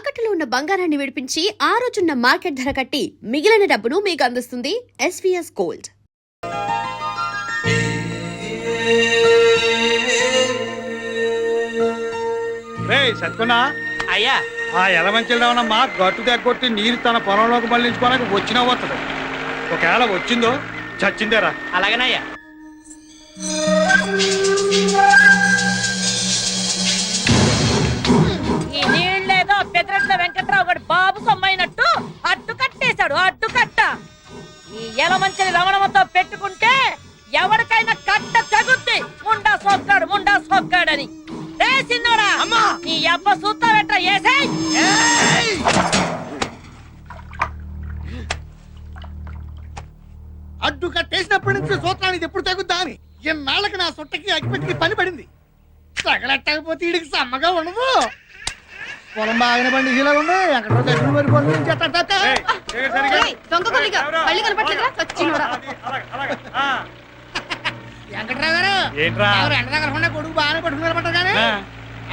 తాకట్టులో ఉన్న బంగారాన్ని విడిపించి ఆ రోజున్న మార్కెట్ ధర కట్టి మిగిలిన డబ్బును మీకు అందిస్తుంది ఎస్వీఎస్ గోల్డ్. సత్కున్నా అయ్యా ఆ ఎలమంచిలోనమ్మా గట్టు దగ్గొట్టి నీరు తన పొలంలోకి మళ్ళించుకోవడానికి వచ్చినా వస్తుంది. ఒకవేళ వచ్చిందో చచ్చిందేరా. అలాగేనయ్యా. ఈ నీళ్ళేదో పెదరెట్ల వెంకట్రావు గడి బాబు సొమ్మైనట్టు అడ్డు కట్టేశాడు. అడ్డు కట్ట ఈ ఎలమంచిని రమణమతో పెట్టుకుంటే ఎవరికైనా కట్ట తగుద్ది. ముండా సోక్కాడని రే సిన్నోడా నీ అబ్బ సూత్తా వెంట ఏసేయ్. అడ్డు కట్టేసినప్పటి నుంచి సూత్రానికి ఎప్పుడు తగ్గుద్దా అని ఎన్నాళ్ళకి నా సొట్టకి అగ్గిపెట్టికి పని పడింది. తగలెట్టకపోతే వీడికి సమ్మగా ఉండదు. పొలం బాగిన బండి ఇలా ఉంది. ఎక్కడో దగ్గర మరి పొలం వెంకట్రావు గారు ఎండ దగ్గర ఉన్న కొడుకు బాగానే పట్టుకున్నారమంటారు కానీ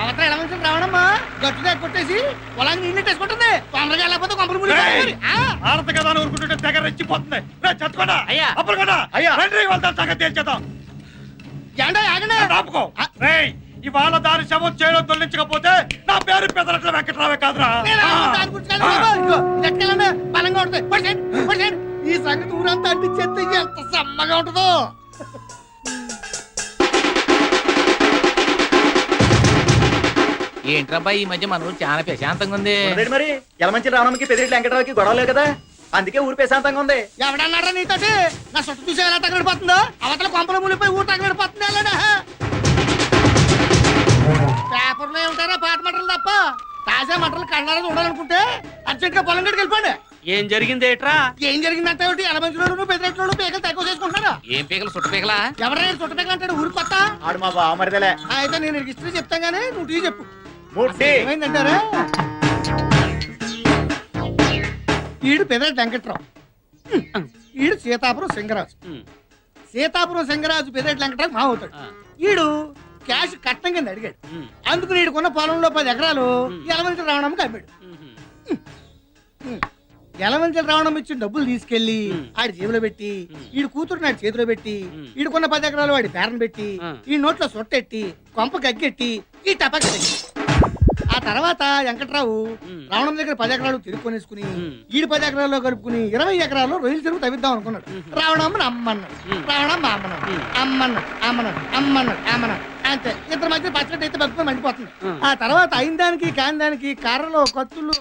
అవతల ఎలా మంచి రావడమ్మా గట్టు దగ్గర కొట్టేసి పొలాన్ని నీళ్ళు వేసుకుంటుంది. తొందరగా వెళ్ళకపోతే కొంపలు ముడి ఆడత కదా ఊరుకుంటుంటే తెగ రెచ్చిపోతుంది. చచ్చుకోడా అయ్యా అప్పుడు అయ్యా సంగతి తేల్చేద్దాం. ఆగండి రాపుకో రేయ్, ఇవాళ దాని శవం చేయడం తొలగించకపోతే నా పేరు పెదరట్ల వెంకట్రావే కాదురా. బలంగా ఉంటుంది. ఈ సంగతి ఊరంతా అంటించేస్తే ఎంత సమ్మగా ఉంటుందో. ఏంట్రబ్బా ఈ మధ్య మన ఊరు చాలా ప్రశాంతంగా ఉంది. మరి ఎలమంచి రావడానికి పెదిరెడ్డి వెంకటరావుకి గొడవలే కదా, అందుకే ఊరు ప్రశాంతంగా ఉంది. ఎవడన్నారా నీతోటి? నా చుట్టూ చూసి ఎలా తగలడిపోతుందో అవతల కొంపల మూలిపోయి ఊరు తగలడిపోతుంది. పేపర్లో ఏమిటారా పాత మంటలు తప్ప తాజా మంటలు కళ్ళారా చూడాలనుకుంటే అర్జెంట్ గా పొలం గడికి వెళ్ళిపోండి. ఏం జరిగింది ఏట్రా? ఏం జరిగిందంటే ఎలమంచిలో పెద్దరెట్లో పీకలు తక్కువ చేసుకుంటున్నారా? ఏం పీకలు చుట్ట పీకలా? ఎవరైనా చుట్ట పీకలు అంటాడు ఊరు కొత్త. ఆడు మా బావ మరిదలే. అయితే నేను హిస్టరీ చెప్తాను గానీ నువ్వు టీ చెప్పు. ఏమైందంటారా? ఈడు పెదరెడ్డి వెంకట్రావు, ఈడు సీతాపురం సింగరాజు. సీతాపురం సింగరాజు పెదరెడ్డి వెంకట్రావు మా అవుతాడు. ఈడు క్యాష్ కట్నం కింద అడిగాడు. అందుకు నీడుకున్న పొలంలో 10 ఎకరాలు ఎలమంచి రావడానికి అమ్మాడు. ఎలమంచి రావడం ఇచ్చిన డబ్బులు తీసుకెళ్లి ఆడి జేబులో పెట్టి ఈడు కూతురు నాడు చేతిలో పెట్టి ఈడుకున్న 10 ఎకరాలు వాడి పేరను పెట్టి ఈ నోట్లో సొట్టెట్టి కొంప గగ్గెట్టి ఈ టపాకి తెచ్చి ఆ తర్వాత వెంకట్రావు రావణం దగ్గర 10 ఎకరాలు తిరుక్కొనేసుకుని ఈడు 10 ఎకరాల్లో కలుపుకుని 20 ఎకరాల్లో రొయ్యలు చెరువు తవ్విద్దాం అనుకున్నాడు. రావణమ్మ అమ్మన్నాడు, రావణమ్మ అమ్మన్నాడు. అంతే. ఇద్దరు మధ్య పచ్చడి అయితే బతుకుని మండిపోతుంది. ఆ తర్వాత అయిన దానికి కాని దానికి కర్రలు కత్తులు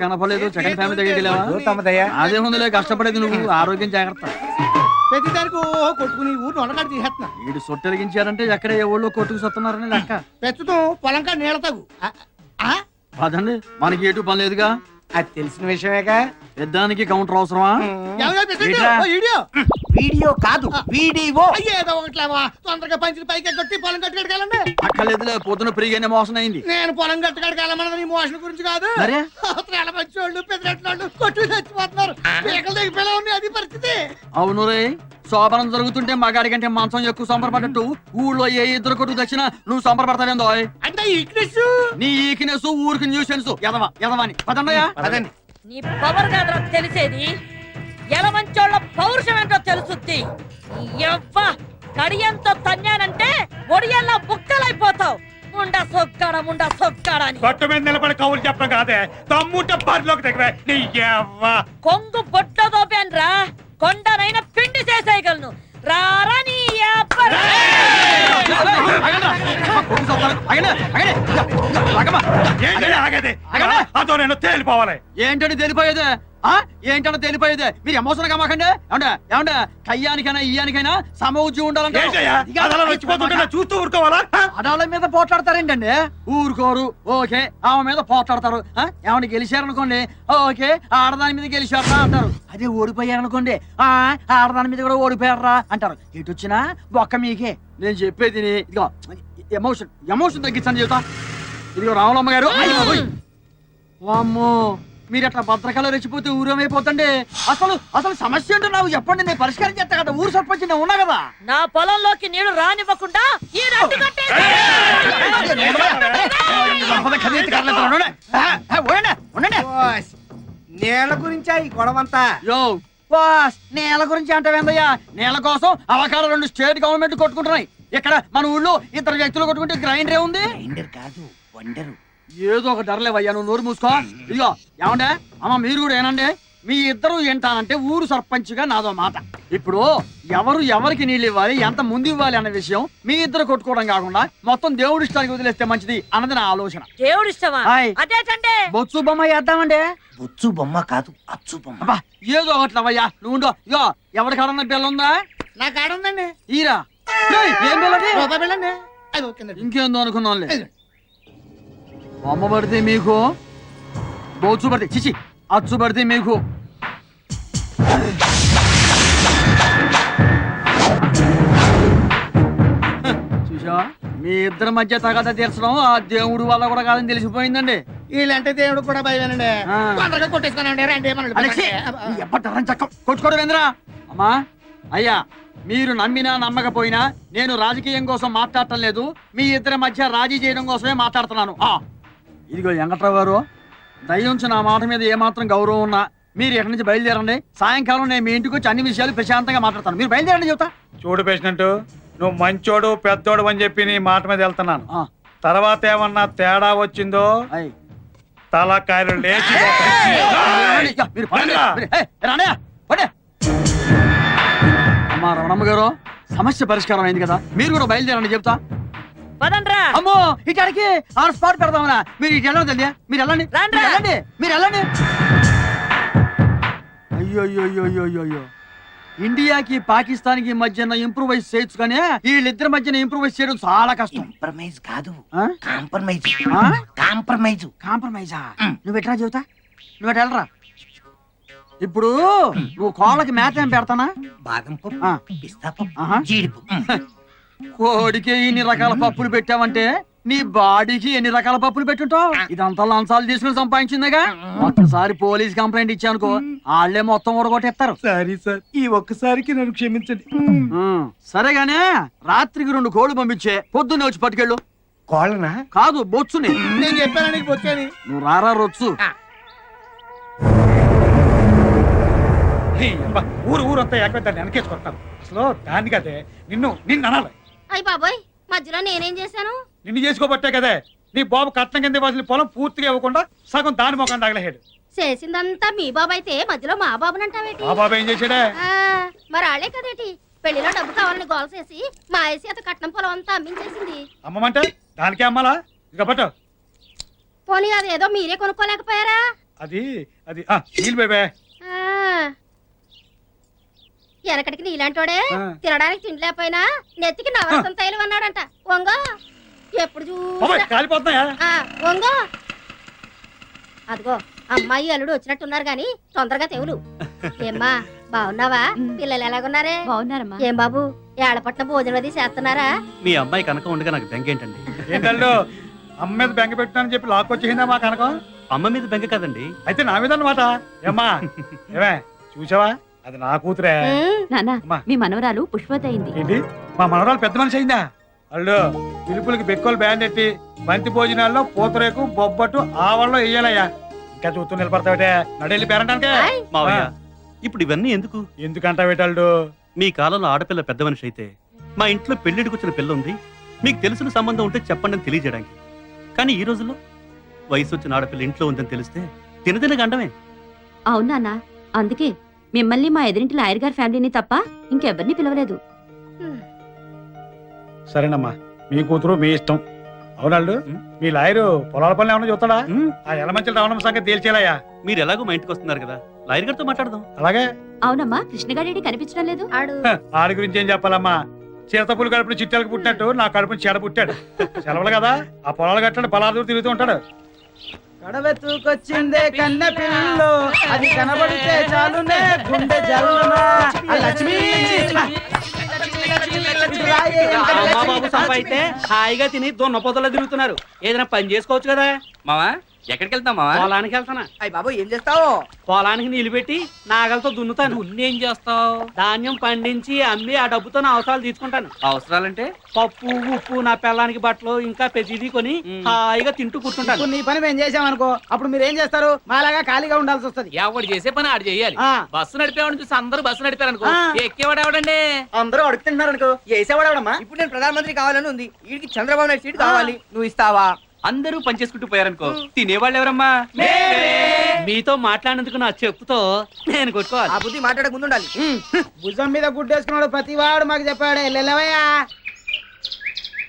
కనపడలేదు. సెకండ్ ఫ్యామిలీ దగ్గరికి అదే ముందులే కష్టపడేది నువ్వు. ఆరోగ్యం జాగ్రత్త. ప్రతి దానికి ఓ కొట్టుకుని ఊరిని ఉండగాడి తీసేస్తున్నా. వీడు సొట్టెలిగించారంటే ఎక్కడ ఏ ఊళ్ళో కొట్టుకు సత్తున్నారని లెక్క. ప్రస్తుతం పొలం కాడ నీళ్ళ తగు అదండి మనకి ఎటు పని లేదుగా. అది తెలిసిన విషయమేగా. పెద్దానికి కౌంటర్ అవసరమా? వీడియో కాదు వీడియో. అయ్యేదో ఒకట్లేవా తొందరగా పంచి పైకి కొట్టి పొలం కట్టుకెళ్ళండి. అక్కర్లేదులే, పొద్దున ఫ్రీగానే మోసం అయింది. నేను పొలం కట్టుకెళ్ళమన్నది మోషన్ గురించి కాదు. మంచోళ్ళు పెద్దోళ్ళు కొట్టు చచ్చిపోతున్నారు. పీకల దగ్గర పిల్ల ఉంది, అది పరిస్థితి. అవును రే, శోభనం జరుగుతుంటే మగాడి కంటే మంచం ఎక్కువ సంబరపడ్డట్టు ఊళ్ళో ఏ ఇద్దరు కొట్టు తెచ్చినా నువ్వు సంబరపడతావేందో. అంటే ఈక్నెస్ నీ ఈక్నెస్ ఊరికి న్యూసెన్స్. ఎదవాని పదండయ్యా. నీ పవర్ కాదురా తెలిసేది, ఎలమంచోళ్ళ పౌరుషం ఏంటో తెలుసుద్ది. కడియంతో తన్నానంటే ఒడియల్లా బుక్కలైపోతావు. ముండా సొక్కాడా అని గట్టు మీద నిలబడి కవులు చెప్పడం కాదే, తమ్ముంటే బరిలోకి దగ్గర కొంగు బొట్లో దోపాన్రా, కొండనైనా పిండి చేసేయగలను. రారా నీ అదో నేను తేలిపోవాలి. ఏంటంటే తెలిపోయేదే? ఏంటంటే తెలిపోయేదే? మీరు ఎమోషన్ గా మాకండి. ఏమంటే కయ్యానికైనా ఇయ్యానికైనా సమౌజ్యం ఉండాలంటే చూస్తూ ఊరుకోవాలా? అడాళ్ళ మీద పోట్లాడతారేంటండి? ఊరుకోరు. ఓకే, ఆమె మీద పోట్లాడతారు. ఏమన్నా గెలిచారనుకోండి, ఓకే ఆడదాని మీద గెలిచారా అంటారు. అదే ఓడిపోయారనుకోండి, ఆడదాని మీద కూడా ఓడిపోయారా అంటారు. ఎటు వచ్చినా ఒక్క మీకే. నేను చెప్పేది ఇదిగో, ఎమోషన్ తగ్గించండి చెబుతా. ఇదిగో రాములమ్మ గారు, అమ్మో మీరు అట్లా భద్రకాలు రెచ్చిపోతే ఊరేమైపోతండి. అసలు సమస్య ఏంటో నాకు చెప్పండి, నేను పరిష్కారం చేస్తా కదా. ఊరు సర్పంచ్ నేను ఉన్నా కదా. నా పొలంలోకి నీళ్లు రానివ్వకుండా నేల గురించా ఈ గొడవంతా? యో బాస్, నేల గురించి అంటావేందయ్యా? నేల కోసం అవకాశం 2 స్టేట్ గవర్నమెంట్ కొట్టుకుంటున్నాయి. ఇక్కడ మన ఊళ్ళో ఇద్దరు వ్యక్తులు కొట్టుకుంటే గ్రైండర్ ఏముంది? కాదు వండరు. ఏదో ఒక ధరలేవయ్యా, నువ్వు నోరు మూసుకో. ఇదిగో ఏమండే అమ్మ, మీరు కూడా ఏనండి. మీ ఇద్దరు ఏంటానంటే ఊరు సర్పంచ్గా నాదో మాట. ఇప్పుడు ఎవరు ఎవరికి నీళ్ళు ఇవ్వాలి, ఎంత ముందు ఇవ్వాలి అన్న విషయం మీ ఇద్దరు కొట్టుకోవడం కాకుండా మొత్తం దేవుడి ఇష్టానికి వదిలేస్తే మంచిది అన్నది నా ఆలోచన. దేవుడు ఇష్టమా? హాయ్. అదేటండి బొత్సు బొమ్మ వేద్దామండి. బొచ్చు బొమ్మ కాదు, అచ్చు బొమ్మ. అబ్బా, ఏదో ఒకట్లవయ్యా నువ్వు. ఇగో ఎవరి కాడన్న బిల్ల ఉందా? నా కాడ ఉందండి. ఈరా ఏయ్, ఏం బిల్లది? రూపాయి బిళ్ళండి. అది ఓకేనండి. ఇంకేందో అనుకున్నాంలే. బొమ్మ పడితే మీకు, బొచ్చు పడితే చిచి అచ్చు పడితే మీకు. చూసావా, మీ ఇద్దరి మధ్య తగద తీర్చడం ఆ దేవుడు వల్ల కూడా కాదని తెలిసిపోయిందండి. వీళ్ళంటే దేవుడు కూడా భయమేనండి. ఆ. తొందరగా కొట్టేసుకోనండి. రండి అలెక్సీ, నీ ఎప్పటి చక్కం కొట్టుకోడు వేంద్రా. అమ్మా అయ్యా, మీరు నమ్మినా నమ్మకపోయినా నేను రాజకీయం కోసం మాట్లాడటం లేదు. మీ ఇద్దరి మధ్య రాజీ చేయడం కోసమే మాట్లాడుతున్నాను. ఇదిగో వెంకట్రావు గారు, దయ్యుంచి నా మాట మీద ఏమాత్రం గౌరవం ఉన్నా మీరు ఎక్కడి నుంచి బయలుదేరండి. సాయంకాలం నేను మీ ఇంటికి వచ్చి అన్ని విషయాలు ప్రశాంతంగా మాట్లాడతాను. మీరు బయలుదేరండి చెబుతా. చూడు పేషెంట్, నువ్వు మంచోడు పెద్దోడు అని చెప్పి నీ మాట మీద వెళ్తున్నాను. ఆ, తర్వాత ఏమన్నా తేడా వచ్చిందో అయ్. తలకాయలు లేచి ఇక మీరు పడండి. ఏయ్, రానయ్య, పడే. అమ్మా రమణమ్మ గారు, సమస్య పరిష్కారం అయింది కదా, మీరు కూడా బయలుదేరండి చెప్తా. పదండ్రా. అమ్మో, ఇక్కడికి ఆన్ స్పాట్ పెడదామనా? మీరు ఇటు వెళ్ళండి తల్లి, మీరు వెళ్ళండి. రాండ్రా. మీరు వెళ్ళండి, మీరు వెళ్ళండి. అయ్యో అయ్యో అయ్యో అయ్యో అయ్యో అయ్యో, ఇండియాకి పాకిస్తాన్కి మధ్యన ఇంప్రూవైజ్ చేయొచ్చు కానీ వీళ్ళిద్దరి మధ్యన ఇంప్రూవైజ్ చేయడం చాలా కష్టం. కాంప్రమైజ్ కాదు, ఆ? కాంప్రమైజ్. ఆ? కాంప్రమైజ్. కాంప్రమైజా? నువ్వు ఎట్లా చెబుతా? నువ్వు ఎటు వెళ్ళరా? ఇప్పుడు నువ్వు కోళ్ళకి మేత ఏం పెడతానా? బాదం పప్పు, ఆ. పిస్తా పప్పు, ఆహా. జీడిపప్పు. కోడికి ఇన్ని రకాల పప్పులు పెట్టావంటే నీ బాడీకి ఎన్ని రకాల పప్పులు పెట్టుంటావు? ఇదంతా లంచాలు తీసుకుని సంపాదించిందిగా. ఒక్కసారి పోలీస్ కంప్లైంట్ ఇచ్చానుకో, వాళ్ళే మొత్తం ఊడగొట్టేస్తారు. సారీ సార్, ఈ ఒక్కసారికి నన్ను క్షమించండి. సరేగానే రాత్రికి 2 కోళ్ళు పంపించే, పొద్దున్నే వచ్చి పట్టుకెళ్ళు. కోళ్ళనా? కాదు, బొచ్చుని. నేను చెప్పాను నీకు వచ్చాని. నువ్వు రారా రొచ్చు. ఊరు ఊరంతా ఏకదాన్ని వెనకేసుకొస్తాను. అసలు దాన్ని కదే నిన్ను అనాలి. అయ్య బాబోయ్, మధ్యలో నేనేం చేశాను? నిన్ను చేసుకోబట్టే కదే నీ బాబు కట్నం కింద ఇవ్వాల్సిన పొలం పూర్తిగా ఇవ్వకుండా సగం దాని మొఖం తగలహేడు. చేసిందంతా మీ బాబు అయితే మధ్యలో మా బాబునంటావేటి? ఆ బాబు ఏం చేశాడే? మరి ఆళ్లే కదేటి పెళ్లిలో డబ్బు కావాలని గోల చేసి మా చేత కట్నం పొలం అంతా అమ్మించేసింది. అమ్మమంటే దానికే అమ్మాలా? ఇక పట్టు. పోనీ అదేదో మీరే కొనుక్కోలేకపోయారా? అది అది నీళ్ళు బేబే. వెనకటికి నీలాంటోడే ఆ. తినడానికి తిండి లేకపోయినా నెత్తికి నవరసం తైలం అన్నాడంట. వంగో, ఎప్పుడు బాబాయ్ చూసినా కాలిపోతున్నాయా? వంగో. అదిగో అమ్మాయి అల్లుడు వచ్చినట్టున్నారు గాని తొందరగా తెవులు. ఏమ్మా బాగున్నావా? పిల్లలు ఎలాగున్నారే? బాగున్నారమ్మా. ఏం బాబు, ఏడపట్ల భోజనం అది చేస్తున్నారా? మీ అమ్మాయి కనుక ఉండగా నాకు బెంగ ఏంటండి? ఏంటల్లు అమ్మ మీద బెంగ పెట్టానని చెప్పి లాక్కొచ్చేసిందా మా కనకం? అమ్మ మీద బెంగ కదండి. అయితే నా మీద అన్నమాట. ఏమ్మా ఏమే చూసావా, అది నా కూతురే. నానా, అమ్మా. మీ మనవరాలు పుష్పవతి అయింది. ఏంటి మా మనవరాలు పెద్ద మనిషి అయిందా? అల్లు పిలుపులకి బెక్కలు బ్యాండ్ ఎట్టి బంతి భోజనాల్లో పూతరేకు బొబ్బట్టు ఆవల్లో వేయాలయ్యా. ఇంకా చూస్తూ నిలబడతావిటే, నడెళ్ళి పేరంటానికే. మావయ్య, ఇప్పుడు ఇవన్నీ ఎందుకు? ఎందుకంటావేటల్లు? మీ కాలంలో ఆడపిల్ల పెద్ద మనిషి అయితే మా ఇంట్లో పెళ్లిడికి వచ్చిన పిల్ల ఉంది, మీకు తెలిసిన సంబంధం ఉంటే చెప్పండి అని తెలియజేయడానికి. కానీ ఈ రోజుల్లో వయసు వచ్చిన ఆడపిల్ల ఇంట్లో ఉందని తెలిస్తే తినదిన గండమే. అవునా, అందుకే మిమ్మల్ని మా ఎదురింటి లాయర్ గారి ఫ్యామిలీని తప్ప ఇంకెవరిని పిలవలేదు. సరేనమ్మా, మీ కూతురు మీ ఇష్టం. అవునాళ్ళు మీ లాయరు పొలాల పనులు ఏమన్నా చూస్తాడా? ఆ ఎలమంచి రావడం సంగతి తేల్చేలాయా? మీరు ఎలాగో మా ఇంటికి వస్తున్నారు కదా, లాయర్ గారితో మాట్లాడదాం. అలాగే. అవునమ్మా, కృష్ణగాడి కనిపించడం లేదు. ఆడు ఆడి గురించి ఏం చెప్పాలమ్మా? చిరతపులు కడుపుని చిట్టాలకు పుట్టినట్టు నా కడుపుని చెడ పుట్టాడు. సెలవులు కదా, ఆ పొలాలు కట్టండి పలారు తిరుగుతూ ఉంటాడు. కడవెత్తుకొచ్చిందే కన్న పిల్లు, అది కనబడితే చాలునే గుండె జల్లునా. లక్ష్మి బాబు సంపాయితే హాయిగా తిని దొన్న పొదలో తిరుగుతున్నారు. ఏదైనా పని చేసుకోవచ్చు కదా మావా. ఎక్కడికి వెళ్తాం మావా పొలానికి వెళ్తానా అయ్యి బాబు ఏం చేస్తావు? పొలానికి నీళ్లు పెట్టి నాగలతో దున్నుతాను నువ్వేం చేస్తావు? ధాన్యం పండించి అమ్మి ఆ డబ్బుతో నా అవసరాలు తీసుకుంటాను. అవసరాలంటే పప్పు ఉప్పు నా పిల్లానికి బట్టలు ఇంకా ప్రతిదీ కొని హాయిగా తింటూ కూర్చుంటాను. నీ పని మేము చేసామనుకో అప్పుడు మీరు ఏం చేస్తారు? మాలాగా ఖాళీగా ఉండాల్సి వస్తది. ఎవడు చేసే పని ఆడు చేయాలి. ఆ. బస్సు నడిపేవాడిని చూసి అందరూ బస్సు నడిపారనుకో, ఆ. ఎక్కేవాడు ఎవడండి? అందరూ అడుగుతున్నారు అనుకో వేసేవాడమ్మా. ఇప్పుడు నేను ప్రధానమంత్రి కావాలని ఉంది, వీడికి చంద్రబాబు నాయుడు సీట్ కావాలి, నువ్వు ఇస్తావా? అందరూ పనిచేసుకుంటూ పోయారనుకో, తినేవాళ్ళు ఎవరమ్మా? మీతో మాట్లాడినందుకు నా చెప్పుతో నేను కొట్టుకోవాలి. ఆ బుద్ధి మాట్లాడక ముందు ఉండాలి. భుజం మీద గుడ్డేసుకున్నాడు ప్రతివాడు మాకు చెప్పాడే.